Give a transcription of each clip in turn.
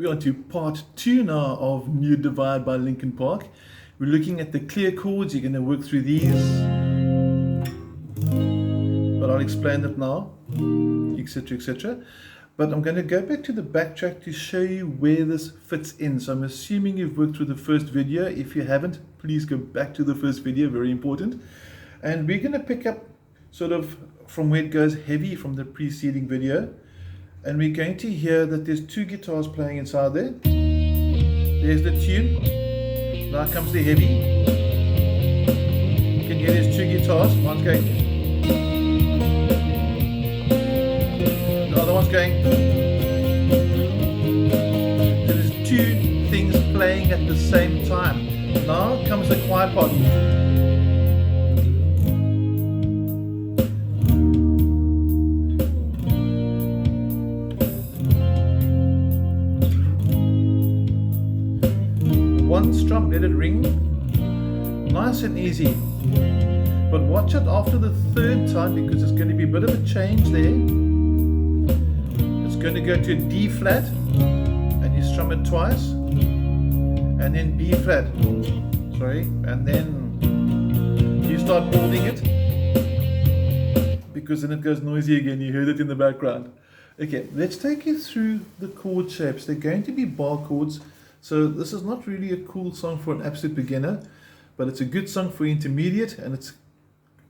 We're on to part 2 now of New Divide by Linkin Park. We're looking at the clear chords. You're going to work through these, but I'll explain it now, etc, etc. But I'm going to go back to the backtrack to show you where this fits in. So I'm assuming you've worked through the first video. If you haven't, please go back to the first video, very important. And we're going to pick up sort of from where it goes heavy from the preceding video. And we're going to hear that there's two guitars playing inside there. There's the tune. Now comes the heavy. You can hear there's two guitars. One's going. The other one's going. So there's two things playing at the same time. Now comes the quiet part. One strum, let it ring, nice and easy. But watch it after the third time, because it's going to be a bit of a change there. It's going to go to a D flat, and you strum it twice, and then B flat, sorry, and then you start holding it, because then it goes noisy again. You heard it in the background. Okay, let's take you through the chord shapes. They're going to be bar chords. So this is not really a cool song for an absolute beginner, but it's a good song for intermediate, and it's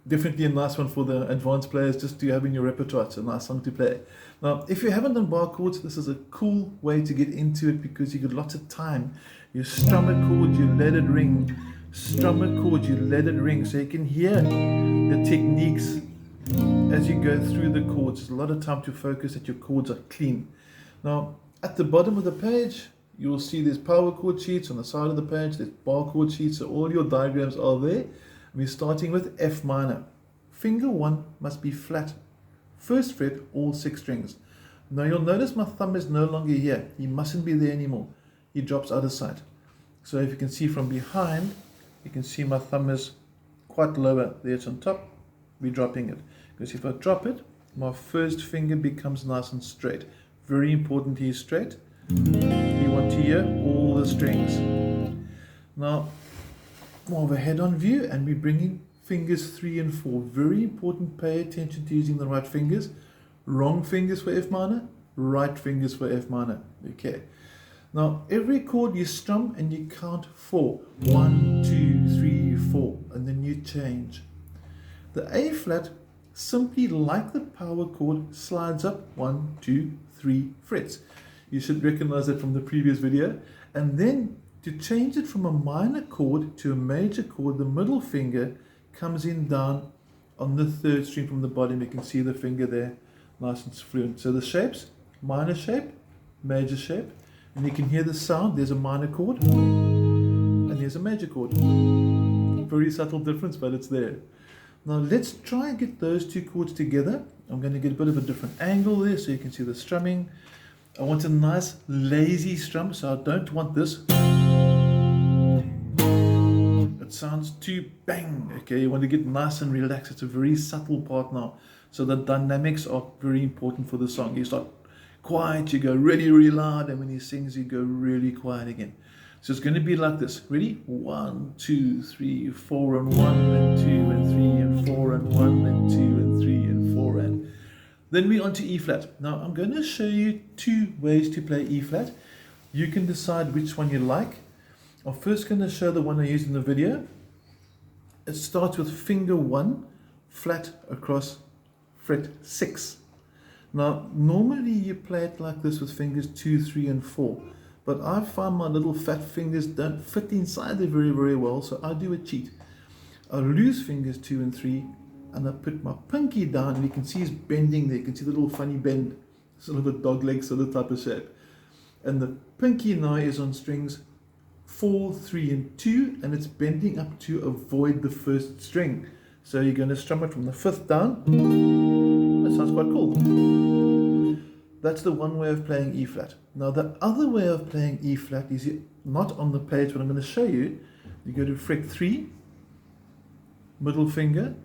definitely a nice one for the advanced players just to have in your repertoire. It's a nice song to play. Now, if you haven't done bar chords, this is a cool way to get into it, because you get lots of time. You strum a chord, you let it ring. Strum a chord, you let it ring. So you can hear the techniques as you go through the chords. There's a lot of time to focus that your chords are clean. Now, at the bottom of the page, you'll see there's power chord sheets on the side of the page, there's bar chord sheets, so all your diagrams are there. We're starting with F minor. Finger 1 must be flat. First fret, all 6 strings. Now you'll notice my thumb is no longer here. He mustn't be there anymore. He drops out of sight. So if you can see from behind, you can see my thumb is quite lower. There it's on top, we're dropping it. Because if I drop it, my first finger becomes nice and straight. Very important he's straight. You want to hear all the strings. Now, more of a head-on view, and we're bringing fingers 3 and 4. Very important, pay attention to using the right fingers. Wrong fingers for F minor, right fingers for F minor. Okay. Now, every chord you strum and you count 4. 1, 2, 3, 4, and then you change. The A flat, simply like the power chord, slides up 1, 2, 3 frets. You should recognize that from the previous video. And then to change it from a minor chord to a major chord, the middle finger comes in down on the 3rd string from the bottom. You can see the finger there, nice and fluent. So the shapes, minor shape, major shape, and you can hear the sound. There's a minor chord and there's a major chord. Very subtle difference, but it's there. Now let's try and get those two chords together. I'm going to get a bit of a different angle there so you can see the strumming. I want a nice lazy strum, so I don't want this. It sounds too bang. Okay, you want to get nice and relaxed. It's a very subtle part now. So the dynamics are very important for the song. You start quiet, you go really, really loud, and when he sings, you go really quiet again. So it's going to be like this. Ready? 1, 2, 3, 4, and 1, and 2, and 3, and 4, and 1, and 2, and 3, and 4, and... Then we're on to E flat. Now I'm going to show you 2 ways to play E flat. You can decide which one you like. I'm first going to show the one I used in the video. It starts with finger 1 flat across fret 6. Now normally you play it like this with fingers 2, 3, and 4. But I find my little fat fingers don't fit inside there very, very well, so I do a cheat. I lose fingers 2 and 3. And I put my pinky down, and you can see it's bending there. You can see the little funny bend, sort of a dog leg sort of type of shape. And the pinky now is on strings 4, 3, and 2, and it's bending up to avoid the first string. So you're going to strum it from the 5th down. That sounds quite cool. That's the one way of playing E flat. Now the other way of playing E flat is not on the page, but I'm going to show you. You go to fret 3, middle finger,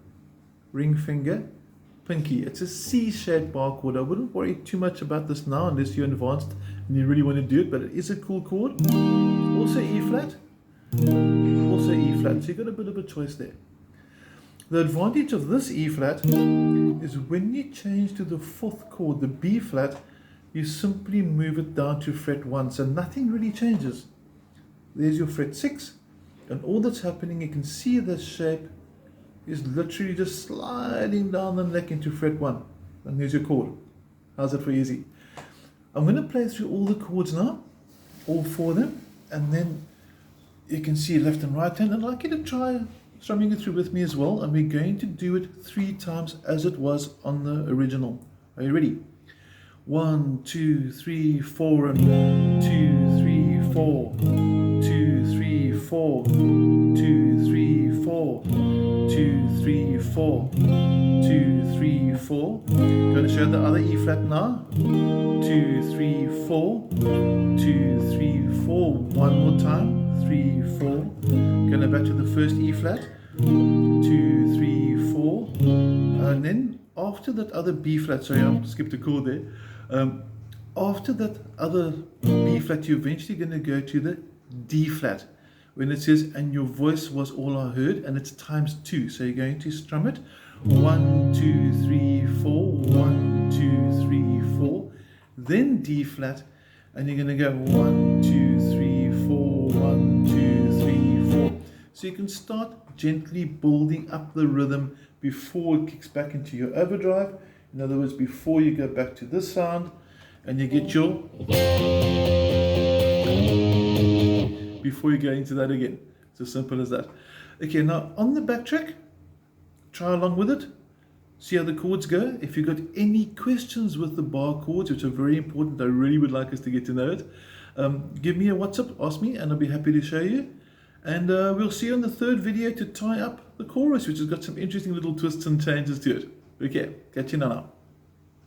ring finger, pinky. It's a C-shaped bar chord. I wouldn't worry too much about this now unless you're advanced and you really want to do it, but it is a cool chord. Also E flat, also E flat, so you've got a bit of a choice there. The advantage of this E flat is when you change to the fourth chord, the B flat, you simply move it down to fret 1, so nothing really changes. There's your fret 6, and all that's happening, you can see the shape is literally just sliding down the neck into fret 1, and there's your chord. How's that for easy? I'm going to play through all the chords now, all 4 of them, and then you can see left and right hand. I'd like you to try strumming it through with me as well, and we're going to do it 3 times as it was on the original. Are you ready? 1, 2, 3, 4, and 2, 3, 4, 2, 3, 4, 2, 3, 4, 2, 3, 4, 2, 3, 4. Going to show the other E flat now. 2, 3, 4, 2, 3, 4. One more time. 3, 4. Going back to the first E flat. 2, 3, 4. And then after that other B flat, sorry, I skipped a chord there. After that other B flat, you're eventually going to go to the D flat when it says, and your voice was all I heard, and it's times 2. So you're going to strum it 1, 2, 3, 4, 1, 2, 3, 4, then D flat, and you're going to go 1, 2, 3, 4, 1, 2, 3, 4. So you can start gently building up the rhythm before it kicks back into your overdrive. In other words, before you go back to this sound and you get your, before you go into that again. It's as simple as that. Okay, now on the backtrack, try along with it. See how the chords go. If you've got any questions with the bar chords, which are very important, I really would like us to get to know it, give me a WhatsApp, ask me, and I'll be happy to show you. And we'll see you on the 3rd video to tie up the chorus, which has got some interesting little twists and changes to it. Okay, catch you now.